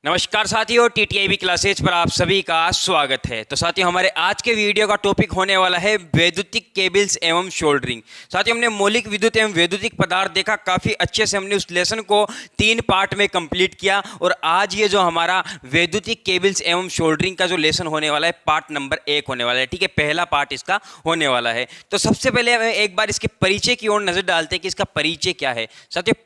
नमस्कार साथियों, टीटीआईबी क्लासेज पर आप सभी का स्वागत है। तो साथियों, हमारे आज के वीडियो का टॉपिक होने वाला है वैद्युतिक केबल्स एवं शोल्डरिंग। साथियों, हमने मौलिक विद्युत एवं वैद्युतिक पदार्थ देखा, काफ़ी अच्छे से हमने उस लेसन को 3 पार्ट में कंप्लीट किया और आज ये जो हमारा वैद्युतिक केबल्स एवं शोल्डरिंग का जो लेसन होने वाला है, पार्ट नंबर 1 होने वाला है। ठीक है, पहला पार्ट इसका होने वाला है। तो सबसे पहले एक बार इसके परिचय की ओर नजर डालते हैं कि इसका परिचय क्या है। साथियों,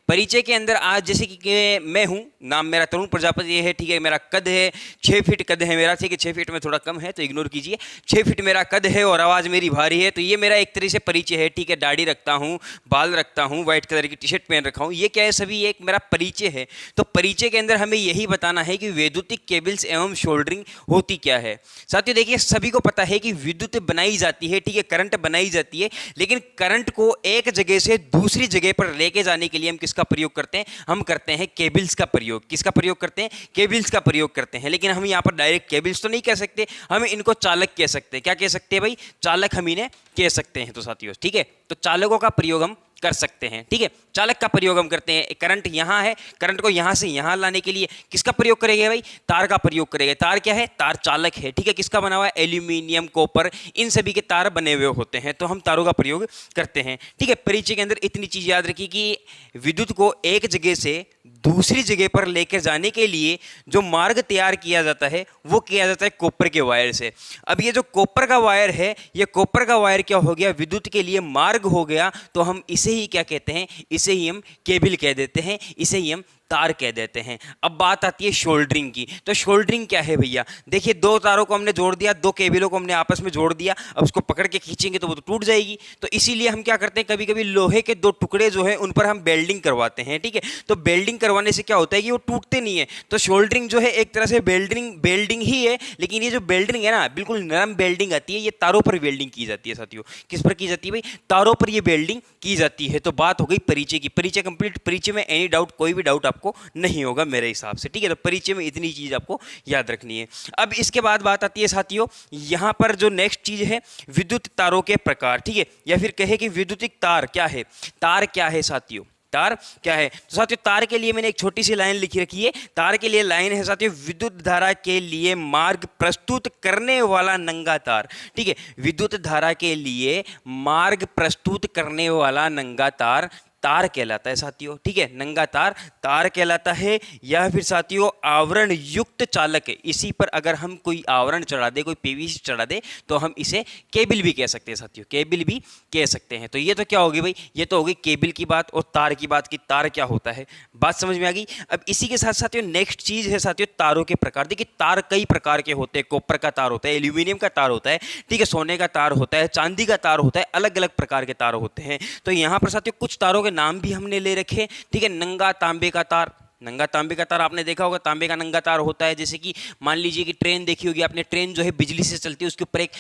परिचय के अंदर आज जैसे कि मैं हूँ, नाम मेरा तरुण प्रजापति है। ठीक है, मेरा कद है 6 फीट कद है मेरा। ठीक है, 6 फीट में थोड़ा कम है तो इग्नोर कीजिए। 6 फीट मेरा कद है और आवाज़ मेरी भारी है। तो ये मेरा एक तरह से परिचय है। ठीक है, दाढ़ी रखता हूँ, बाल रखता हूँ, व्हाइट कलर की टी शर्ट पहन रखा हूँ। ये क्या है, सभी एक मेरा परिचय है। तो परिचय के अंदर हमें यही बताना है कि वैद्युतिक केबल्स एवं शोल्डरिंग होती क्या है। साथियों देखिए, सभी को पता है कि विद्युत बनाई जाती है। ठीक है, करंट बनाई जाती है, लेकिन करंट को एक जगह से दूसरी जगह पर लेके जाने के लिए हम किसका प्रयोग करते हैं? हम करते हैं केबल्स का प्रयोग। किसका प्रयोग करते हैं? केबल्स का प्रयोग करते हैं। लेकिन हम यहाँ पर डायरेक्ट केबल्स तो नहीं कह सकते, हम इनको चालक कह सकते हैं। क्या कह सकते हैं भाई? चालक हम इन्हें कह सकते हैं। तो साथियों ठीक है, तो चालकों का प्रयोग हम कर सकते हैं। ठीक है, चालक का प्रयोग हम करते हैं। करंट यहाँ है, करंट को यहाँ से यहाँ लाने के लिए किसका प्रयोग करेंगे भाई? तार का प्रयोग करेंगे। तार क्या है? तार चालक है। ठीक है, किसका बना हुआ है? एल्यूमिनियम, कॉपर, इन सभी के तार बने हुए होते हैं, तो हम तारों का प्रयोग करते हैं। ठीक है, परिचय के अंदर इतनी चीज याद रखिए कि विद्युत को एक जगह से दूसरी जगह पर लेकर जाने के लिए जो मार्ग तैयार किया जाता है वो किया जाता है कॉपर के वायर से। अब ये जो कॉपर का वायर है, ये कॉपर का वायर क्या हो गया? विद्युत के लिए मार्ग हो गया। तो हम इसे ही क्या कहते हैं? इसे ही हम केबल कह देते हैं, इसे ही हम तार कह देते हैं। अब बात आती है शोल्डरिंग की। तो शोल्डरिंग क्या है भैया? देखिए, 2 तारों को हमने जोड़ दिया, 2 केबलों को हमने आपस में जोड़ दिया। अब उसको पकड़ के खींचेंगे तो वो तो टूट जाएगी। तो इसीलिए हम क्या करते हैं, कभी कभी लोहे के 2 टुकड़े जो है उन पर हम बेल्डिंग करवाते हैं। ठीक है, तो बेल्डिंग करवाने से क्या होता है कि वो टूटते नहीं है। तो शोल्डरिंग जो है एक तरह से बेल्डिंग ही है, लेकिन ये जो बेल्डिंग है ना, बिल्कुल नरम बेल्डिंग आती है। ये तारों पर बेल्डिंग की जाती है साथियों। किस पर की जाती है भाई? तारों पर ये बेल्डिंग की जाती है। तो बात हो गई परिचय की। परिचय कंप्लीट। परिचय में एनी डाउट, कोई भी डाउट आपको नहीं होगा मेरे हिसाब से। ठीक है, तो परिचय में इतनी चीज आपको याद रखनी है। अब इसके बाद बात आती है साथियों, यहां पर जो नेक्स्ट चीज है, विद्युत तारों के प्रकार। ठीक है, या फिर कहे कि विद्युतिक तार क्या है? तार क्या है साथियों? तार क्या है? तो साथियों, तार के लिए मैंने एक छोटी सी लाइन लिखी रखी है। तार के लिए लाइन है साथियों, विद्युत धारा के लिए मार्ग प्रस्तुत करने वाला नंगा तार। ठीक है, विद्युत धारा के लिए मार्ग प्रस्तुत करने वाला नंगा तार तार कहलाता है साथियों। ठीक है, नंगा तार तार कहलाता है। या फिर साथियों, आवरण युक्त चालक है। इसी पर अगर हम कोई आवरण चढ़ा दे, कोई पीवीसी चढ़ा दे, तो हम इसे केबल भी कह सकते हैं साथियों। केबल भी कह सकते हैं। तो ये तो क्या होगी भाई? ये तो होगी केबल की बात और तार की बात, की तार क्या होता है। बात समझ में आ गई? अब इसी के साथ साथियों नेक्स्ट चीज है साथियों, तारों के प्रकार। देखिए, तार कई प्रकार के होते हैं। कॉपर का तार होता है, एल्यूमिनियम का तार होता है, ठीक है, सोने का तार होता है, चांदी का तार होता है, अलग अलग प्रकार के तार होते हैं। तो यहां पर साथियों कुछ तारों नाम भी हमने ले रखे। ठीक है, नंगा तांबे का तार। नंगा तांबे का तार आपने देखा होगा, तांबे का नंगा तार होता है। जैसे कि मान लीजिए कि ट्रेन देखी होगी आपने, ट्रेन जो है बिजली से चलती है, उसके ऊपर एक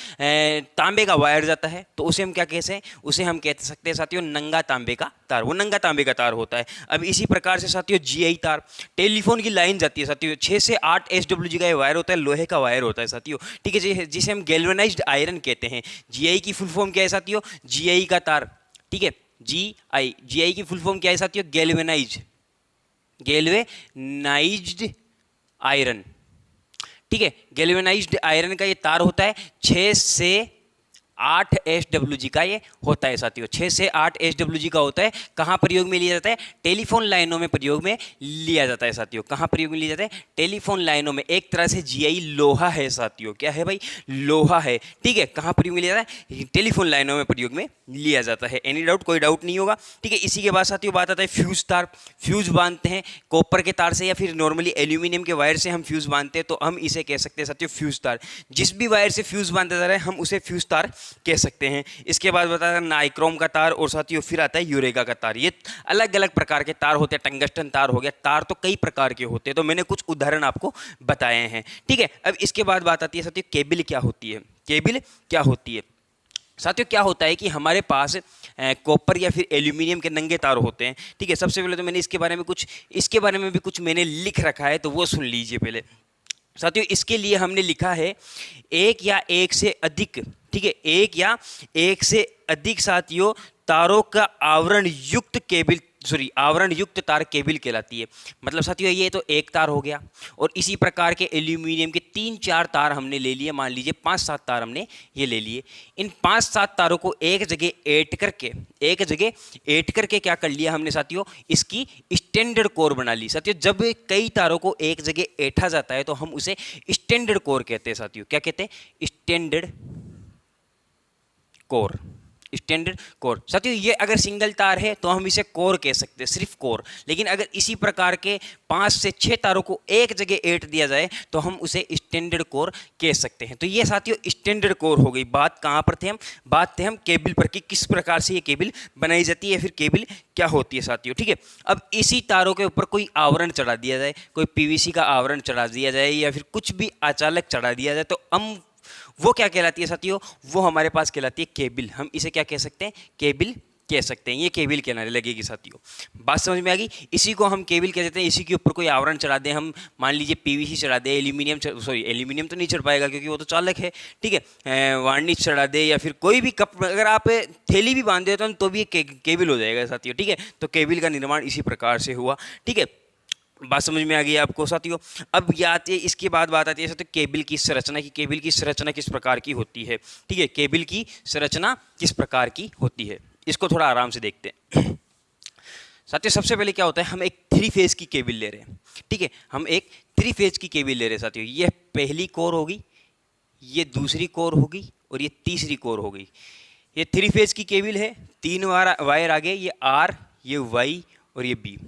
तांबे का वायर जाता है, तो उसे हम क्या कहते हैं? उसे हम कह सकते हैं साथियों नंगा तांबे का तार। वो नंगा तांबे का तार होता है। अब इसी प्रकार से साथियों जीआई तार, टेलीफोन की लाइन जाती है साथियों, 6 से 8 एसडब्ल्यूजी का ये वायर होता है, लोहे का वायर होता है साथियों। ठीक है, जिसे हम गैल्वेनाइज्ड आयरन कहते हैं। जीआई की फुल फॉर्म क्या है साथियों? जीआई का तार। ठीक है, जीआई की फुल फॉर्म क्या है साथियों? Galvanised iron. ठीक है, गैल्वेनाइज्ड आयरन का ये तार होता है। 6 से 8 एसडब्ल्यूजी का ये होता है साथियों। 6 से 8 एसडब्ल्यूजी का होता है। कहाँ प्रयोग में लिया जाता है? टेलीफोन लाइनों में प्रयोग में लिया जाता है साथियों। कहाँ प्रयोग में लिया जाता है? टेलीफोन लाइनों में। एक तरह से जीआई लोहा है साथियों। क्या है भाई? लोहा है। ठीक है, कहाँ प्रयोग में लिया जाता है? टेलीफोन लाइनों में प्रयोग में लिया जाता है। Any doubt? कोई डाउट नहीं होगा। ठीक है, इसी के बाद साथियों बात आता है फ्यूज तार। फ्यूज बांधते हैं कॉपर के तार से या फिर नॉर्मली एल्यूमिनियम के वायर से हम फ्यूज बांधते हैं, तो हम इसे कह सकते हैं साथियों फ्यूज तार। जिस भी वायर से फ्यूज बांधा जा रहा है हम उसे फ्यूज तार कह सकते हैं। इसके बाद बताया है नाइक्रोम का तार और साथियों फिर आता है यूरेगा का तार। ये अलग अलग प्रकार के तार होते हैं। टंगस्टन तार हो गया। तार तो कई प्रकार के होते हैं, तो मैंने कुछ उदाहरण आपको बताए हैं। ठीक है, अब इसके बाद बात आती है साथियों केबल क्या होती है। केबल क्या होती है साथियों? क्या होता है कि हमारे पास कॉपर या फिर एल्यूमिनियम के नंगे तार होते हैं। ठीक है, सबसे पहले तो मैंने इसके बारे में भी कुछ मैंने लिख रखा है, तो वो सुन लीजिए पहले साथियों। इसके लिए हमने लिखा है एक या एक से अधिक। ठीक है, एक या एक से अधिक साथियों तारों का आवरण युक्त केबल आवरण युक्त तार केबिल कहलाती है। मतलब साथियों ये तो एक तार हो गया, और इसी प्रकार के एल्यूमिनियम के 3-4 तार हमने ले लिए, मान लीजिए 5-7 तार हमने ये ले लिए। इन 5-7 तारों को एक जगह ऐड करके क्या कर लिया हमने साथियों, इसकी स्टैंडर्ड कोर बना ली। साथियों जब कई तारों को एक जगह ऐठा जाता है तो हम उसे स्टैंडर्ड कोर कहते हैं। साथियों क्या कहते हैं? Standard core. Standard core. साथियों ये अगर सिंगल तार है तो हम इसे कोर कह सकते हैं, सिर्फ कोर। लेकिन अगर इसी प्रकार के 5 से 6 तारों को एक जगह ऐड दिया जाए तो हम उसे स्टैंडर्ड कोर कह सकते हैं। तो ये साथियों स्टैंडर्ड कोर हो गई। बात कहाँ पर थे हम? बात थे हम केबल पर कि किस प्रकार से ये केबल बनाई जाती है, फिर केबल क्या होती है साथियों। ठीक है, अब इसी तारों के ऊपर कोई आवरण चढ़ा दिया जाए, कोई पीवीसी का आवरण चढ़ा दिया जाए, या फिर कुछ भी अचानक चढ़ा दिया जाए, तो हम वो क्या कहलाती है साथियों? वो हमारे पास कहलाती है केबिल। हम इसे क्या कह सकते हैं? केबिल कह सकते हैं। ये केबिल कहलाने लगेगी साथियों। बात समझ में आ गई? इसी को हम केबिल कह देते हैं। इसी के ऊपर कोई आवरण चढ़ा दें हम, मान लीजिए पीवीसी चढ़ा दे, एल्यूमिनियम तो नहीं चढ़ पाएगा क्योंकि वो तो चालक है। ठीक है, वार्निश चढ़ा दे, या फिर कोई भी कप, अगर आप थैली भी बांध देते हो तो भी केबिल हो जाएगा साथियों। ठीक है, तो केबिल का निर्माण इसी प्रकार से हुआ। ठीक है, बात समझ में आ गई आपको साथियों। अब ये आती है, इसके बाद बात आती है साथियों केबिल की संरचना की। केबिल की संरचना किस प्रकार की होती है? ठीक है, केबिल की संरचना किस प्रकार की होती है, इसको थोड़ा आराम से देखते हैं। साथियों सबसे पहले क्या होता है, हम एक 3 फेज की केबिल ले रहे हैं। ठीक है, हम एक 3 फेज की केबिल ले रहे हैं साथियों। ये पहली कोर होगी, ये दूसरी कोर होगी, और ये तीसरी कोर हो गई। ये 3 फेज की केबिल है, 3 वायर आगे, ये आर, ये वाई और ये बी।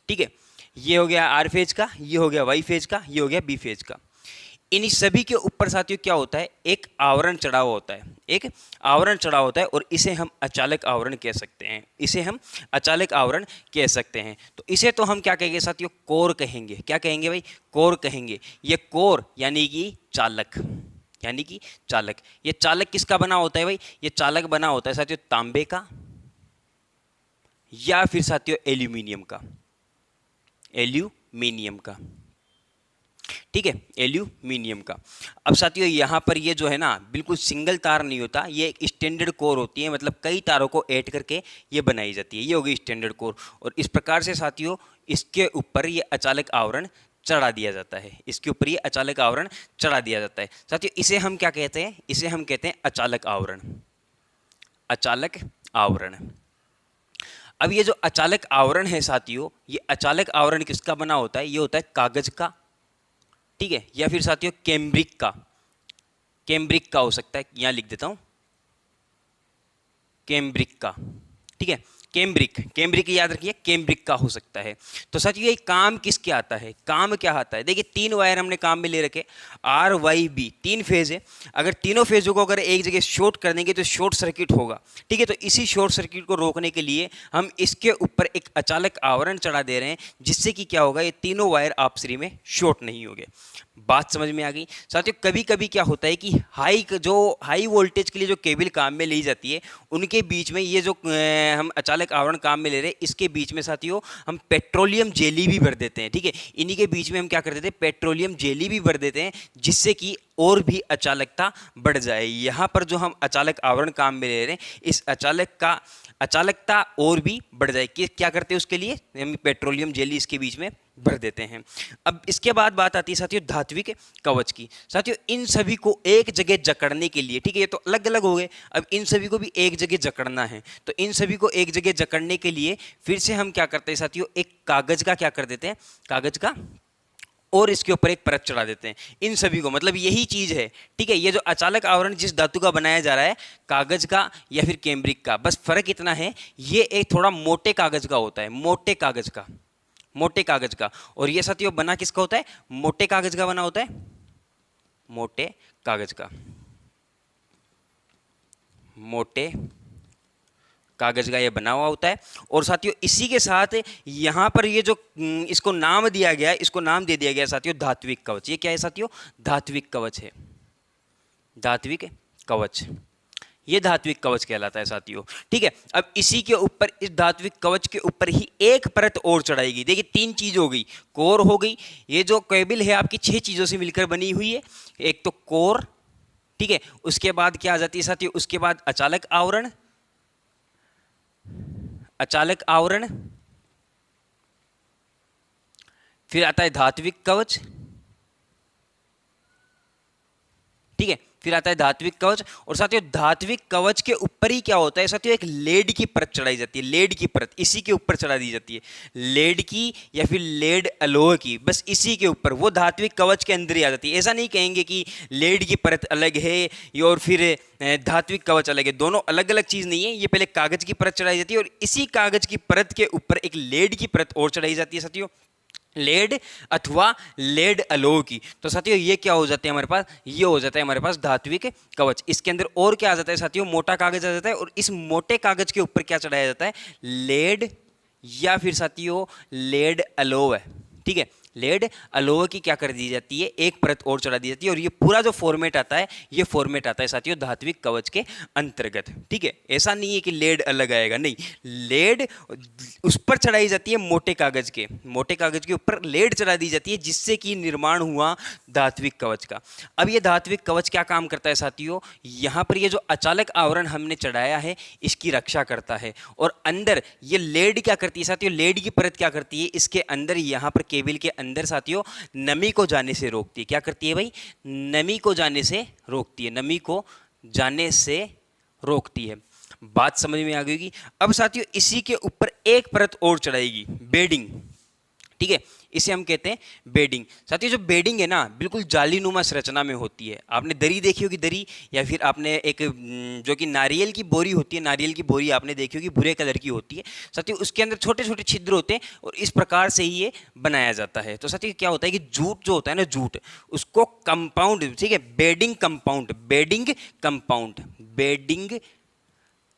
ठीक है, ये हो गया आर फेज का, ये हो गया वाई फेज का, ये हो गया बी फेज का। इन सभी के ऊपर साथियों क्या होता है? एक आवरण चढ़ा हुआ होता है। एक आवरण चढ़ा होता है, और इसे हम अचालक आवरण कह सकते हैं। इसे हम अचालक आवरण कह सकते हैं। तो इसे तो हम क्या कहेंगे साथियों? कोर कहेंगे। क्या कहेंगे भाई? कोर कहेंगे। ये कोर यानी कि चालक, यानी कि चालक। ये चालक किसका बना होता है भाई? ये चालक बना होता है साथियों तांबे का, या फिर साथियों एल्यूमिनियम का। एल्यूमिनियम का। ठीक है, एल्यूमिनियम का। अब साथियों यहाँ पर ये जो है ना, बिल्कुल सिंगल तार नहीं होता, ये एक स्टैंडर्ड कोर होती है। मतलब कई तारों को ऐड करके ये बनाई जाती है। ये होगी स्टैंडर्ड कोर। और इस प्रकार से साथियों इसके ऊपर ये अचालक आवरण चढ़ा दिया जाता है। इसके ऊपर ये अचालक आवरण चढ़ा दिया जाता है साथियों। इसे हम क्या कहते हैं? इसे हम कहते हैं अचालक आवरण। अचालक आवरण। अब ये जो अचालक आवरण है साथियों, ये अचालक आवरण किसका बना होता है? ये होता है कागज का। ठीक है, या फिर साथियों कैम्ब्रिक का। कैम्ब्रिक का हो सकता है, यहां लिख देता हूं कैम्ब्रिक का। ठीक है, कैम्ब्रिक याद रखिए, कैम्ब्रिक का हो सकता है। तो साथियों ये काम किसके आता है? काम क्या आता है? देखिए 3 वायर हमने काम में ले रखे, आर वाई बी, 3 फेज है। अगर तीनों फेजों को अगर एक जगह शॉर्ट कर देंगे तो शॉर्ट सर्किट होगा। ठीक है, तो इसी शॉर्ट सर्किट को रोकने के लिए हम इसके ऊपर एक अचालक आवरण चढ़ा दे रहे हैं, जिससे कि क्या होगा, ये तीनों वायर आपसी में शॉर्ट नहीं होंगे। बात समझ में आ गई साथियों। कभी कभी क्या होता है कि हाई वोल्टेज के लिए जो केबल काम में ली जाती है, उनके बीच में ये जो हम अचालक आवरण काम में ले रहे हैं, इसके बीच में साथियों हम पेट्रोलियम जेली भी भर देते हैं। ठीक है, इन्हीं के बीच में हम क्या कर देते हैं? पेट्रोलियम जेली भी भर देते हैं, जिससे कि और भी अचालकता बढ़ जाए। यहाँ पर जो हम अचालक आवरण काम में ले रहे हैं, इस अचालकता और भी बढ़ जाए। कि क्या करते हैं उसके लिए? हम पेट्रोलियम जेली इसके बीच में भर देते हैं। अब इसके बाद बात आती है साथियों धात्विक कवच की। साथियों इन सभी को एक जगह जकड़ने के लिए, ठीक है, ये तो अलग अलग हो गए, अब इन सभी को भी एक जगह जकड़ना है। तो इन सभी को एक जगह जकड़ने के लिए फिर से हम क्या करते हैं साथियों? एक कागज का क्या कर देते हैं? कागज का, और इसके ऊपर एक परत चढ़ा देते हैं इन सभी को। मतलब यही चीज है। ठीक है, ये जो अचालक आवरण जिस धातु का बनाया जा रहा है, कागज का या फिर कैम्ब्रिक का, बस फर्क इतना है, ये एक थोड़ा मोटे कागज का होता है। मोटे कागज का। और ये साथियों बना किसका होता है? मोटे कागज का बना होता है। मोटे कागज का ये बना हुआ होता है। और साथियों इसी के साथ यहां पर ये जो इसको नाम दिया गया, इसको नाम दे दिया गया साथियों धात्विक कवच। ये क्या है साथियों? धात्विक कवच है। धात्विक कवच, ये धात्विक कवच कहलाता है साथियों। ठीक है, अब इसी के ऊपर, इस धात्विक कवच के ऊपर ही एक परत और चढ़ाएगी। देखिए 3 चीज हो गई, कोर हो गई, ये जो केबल है आपकी 6 चीजों से मिलकर बनी हुई है। एक तो कोर, ठीक है, उसके बाद क्या आ जाती है साथियों? उसके बाद अचालक आवरण, फिर आता है धात्विक कवच, ठीक है, फिर आता है धात्विक कवच। और साथियों धात्विक कवच के ऊपर ही क्या होता है साथियों, एक लेड की परत चढ़ाई जाती है, लेड की परत इसी के ऊपर चढ़ा दी जाती है, लेड की या फिर लेड अलोह की, बस इसी के ऊपर, वो धात्विक कवच के अंदर ही आ जाती है। ऐसा नहीं कहेंगे कि लेड की परत अलग है और फिर धात्विक कवच अलग है, दोनों अलग अलग चीज नहीं है। ये पहले कागज की परत चढ़ाई जाती है और इसी कागज की परत के ऊपर एक लेड की परत और चढ़ाई जाती है साथियों, लेड अथवा लेड अलोह की। तो साथियों ये क्या हो जाते हैं हमारे पास, ये हो जाता है हमारे पास धात्विक कवच। इसके अंदर और क्या आ जाता है साथियों, मोटा कागज आ जाता है और इस मोटे कागज के ऊपर क्या चढ़ाया जाता है, लेड या फिर साथियों लेड अलोह है, ठीक है, लेड अलोह की क्या कर दी जाती है, एक परत और चढ़ा दी जाती है। और ये पूरा जो फॉर्मेट आता है, ये फॉर्मेट आता है साथियों धात्विक कवच के अंतर्गत, ठीक है। ऐसा नहीं है कि लेड अलग आएगा, नहीं, लेड उस पर चढ़ाई जाती है, मोटे कागज के ऊपर लेड चढ़ा दी जाती है, जिससे कि निर्माण हुआ धात्विक कवच का। अब ये धात्विक कवच क्या काम करता है साथियों, यहाँ पर ये जो अचालक आवरण हमने चढ़ाया है इसकी रक्षा करता है। और अंदर ये लेड क्या करती है साथियों, लेड की परत क्या करती है, इसके अंदर यहाँ पर केबल के अंदर साथियों नमी को जाने से रोकती है। क्या करती है भाई, नमी को जाने से रोकती है, नमी को जाने से रोकती है। बात समझ में आ गई होगी। अब साथियों इसी के ऊपर एक परत और चढ़ाएगी, बेडिंग, ठीक है, इसे हम कहते हैं बेडिंग। साथियों जो बेडिंग है ना, बिल्कुल जालीनुमा संरचना में होती है। आपने दरी देखी होगी, दरी, या फिर आपने एक जो कि नारियल की बोरी होती है, नारियल की बोरी आपने देखी होगी, भूरे कलर की होती है साथियों, उसके अंदर छोटे छोटे छिद्र होते हैं और इस प्रकार से ही ये बनाया जाता है। तो साथियों क्या होता है कि जूट जो होता है ना, जूट, उसको कंपाउंड, ठीक है, bedding compound, bedding compound, bedding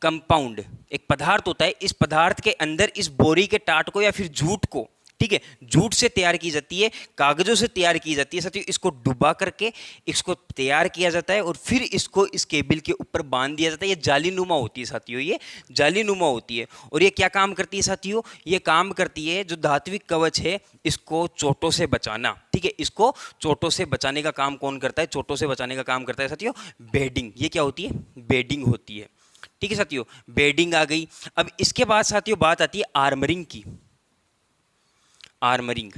compound एक पदार्थ होता है। इस पदार्थ के अंदर इस बोरी के टाट को या फिर जूट को, ठीक है, जूट से तैयार की जाती है, कागजों से तैयार की जाती है साथियों, इसको डुबा करके इसको तैयार किया जाता है और फिर इसको इस केबल के ऊपर बांध दिया जाता है। ये जालीनुमा होती है साथियों, ये जालीनुमा होती है। और ये क्या काम करती है साथियों, ये काम करती है जो धात्विक कवच है इसको चोटों से बचाना, ठीक है, इसको चोटों से बचाने का काम कौन करता है, चोटों से बचाने का काम करता है साथियों बेडिंग। ये क्या होती है, बेडिंग होती है, ठीक है साथियों, बेडिंग आ गई। अब इसके बाद साथियों बात आती है आर्मरिंग की, आर्मरिंग,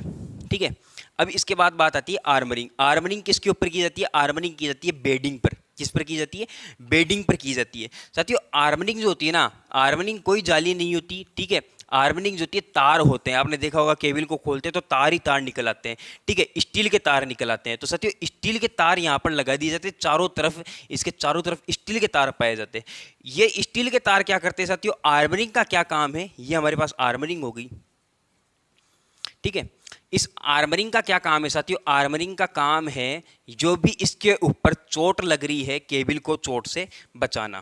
ठीक है। अब इसके बाद बात आती है आर्मरिंग। आर्मरिंग किसके ऊपर की जाती है, आर्मरिंग की जाती है बेडिंग पर। किस पर की जाती है, बेडिंग पर की जाती है साथियों। आर्मरिंग जो होती है ना, आर्मरिंग कोई जाली नहीं होती, ठीक है, आर्मरिंग जो होती है तार होते हैं। आपने देखा होगा केबल को खोलते हैं तो तार ही तार निकल आते हैं, ठीक है, स्टील के तार निकल आते हैं। तो साथियों स्टील के तार यहाँ पर लगा दिए जाते हैं, चारों तरफ, इसके चारों तरफ स्टील के तार पाए जाते हैं। ये स्टील के तार क्या करते हैं साथियों, आर्मरिंग का क्या काम है, ये हमारे पास आर्मरिंग हो गई, ठीक है। इस आर्मरिंग का क्या काम है साथियों, आर्मरिंग का काम है जो भी इसके ऊपर चोट लग रही है केबल को चोट से बचाना,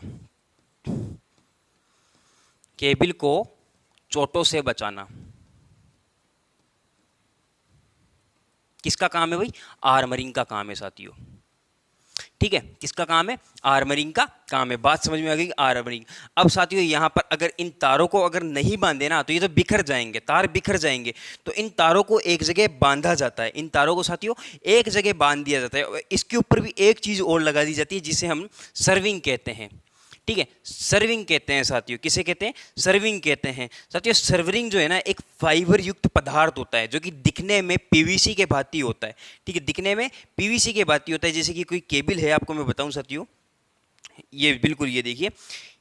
केबल को चोटों से बचाना। किसका काम है भाई, आर्मरिंग का काम है साथियों, ठीक है, किसका काम है, आर्मरिंग का काम है। बात समझ में आ गई, आर्मरिंग। अब साथियों यहां पर अगर इन तारों को अगर नहीं बांधे ना तो ये तो बिखर जाएंगे, तार बिखर जाएंगे। तो इन तारों को एक जगह बांधा जाता है, इन तारों को साथियों एक जगह बांध दिया जाता है। इसके ऊपर भी एक चीज और लगा दी जाती है जिसे हम सर्विंग कहते हैं, ठीक है, सर्विंग कहते हैं साथियों। किसे कहते हैं, सर्विंग कहते हैं साथियों। सर्विंग जो है ना एक फाइबर युक्त पदार्थ होता है जो कि दिखने में पीवीसी के भांति होता है, ठीक है, दिखने में पीवीसी के भांति होता है। जैसे कि कोई केबल है, आपको मैं बताऊं साथियों, ये बिल्कुल, ये देखिए,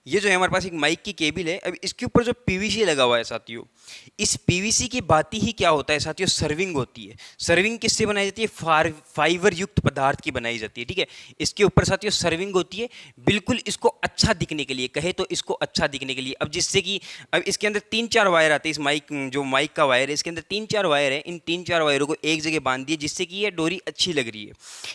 ये जो है हमारे पास एक माइक की केबल है। अब इसके ऊपर जो पीवीसी लगा हुआ है साथियों, इस पीवीसी की बात ही क्या होता है साथियों, सर्विंग होती है। सर्विंग किससे बनाई जाती है, फाइबर युक्त पदार्थ की बनाई जाती है, ठीक है। इसके ऊपर साथियों सर्विंग होती है, बिल्कुल इसको अच्छा दिखने के लिए, कहे तो इसको अच्छा दिखने के लिए। अब जिससे कि अब इसके अंदर 3-4 वायर आते हैं, इस माइक, जो माइक का वायर है इसके अंदर 3-4 वायर है। इन 3-4 वायरों को एक जगह बांध दिए जिससे कि ये डोरी अच्छी लग रही है,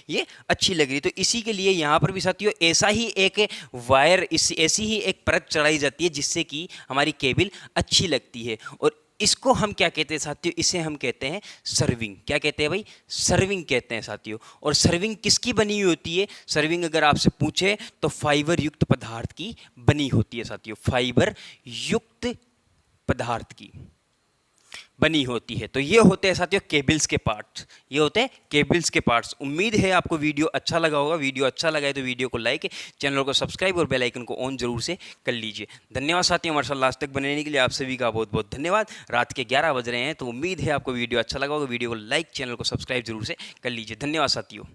ये अच्छी लग रही है। तो इसी के लिए यहाँ पर भी साथियों ऐसा ही एक वायर, ऐसी ही एक परत चढ़ाई जाती है जिससे कि हमारी केबल अच्छी लगती है। और इसको हम क्या कहते हैं साथियों, इसे हम कहते हैं सर्विंग। क्या कहते हैं भाई, सर्विंग कहते हैं साथियों। और सर्विंग किसकी बनी हुई होती है, सर्विंग अगर आपसे पूछे तो फाइबर युक्त पदार्थ की बनी होती है साथियों, फाइबर युक्त पदार्थ की, बनी होती है। तो ये होते हैं साथियों केबल्स के पार्ट्स, ये होते हैं केबल्स के पार्ट्स। उम्मीद है आपको वीडियो अच्छा लगा होगा। वीडियो अच्छा लगा है तो वीडियो को लाइक, चैनल को सब्सक्राइब और बेल आइकन को ऑन जरूर से कर लीजिए। धन्यवाद साथियों, हमारे साथ लास्ट तक बने रहने के लिए आप सभी का बहुत बहुत धन्यवाद। रात के 11 बज रहे हैं, तो उम्मीद है आपको वीडियो अच्छा लगा होगा। वीडियो को लाइक, चैनल को सब्सक्राइब जरूर से कर लीजिए। धन्यवाद साथियों।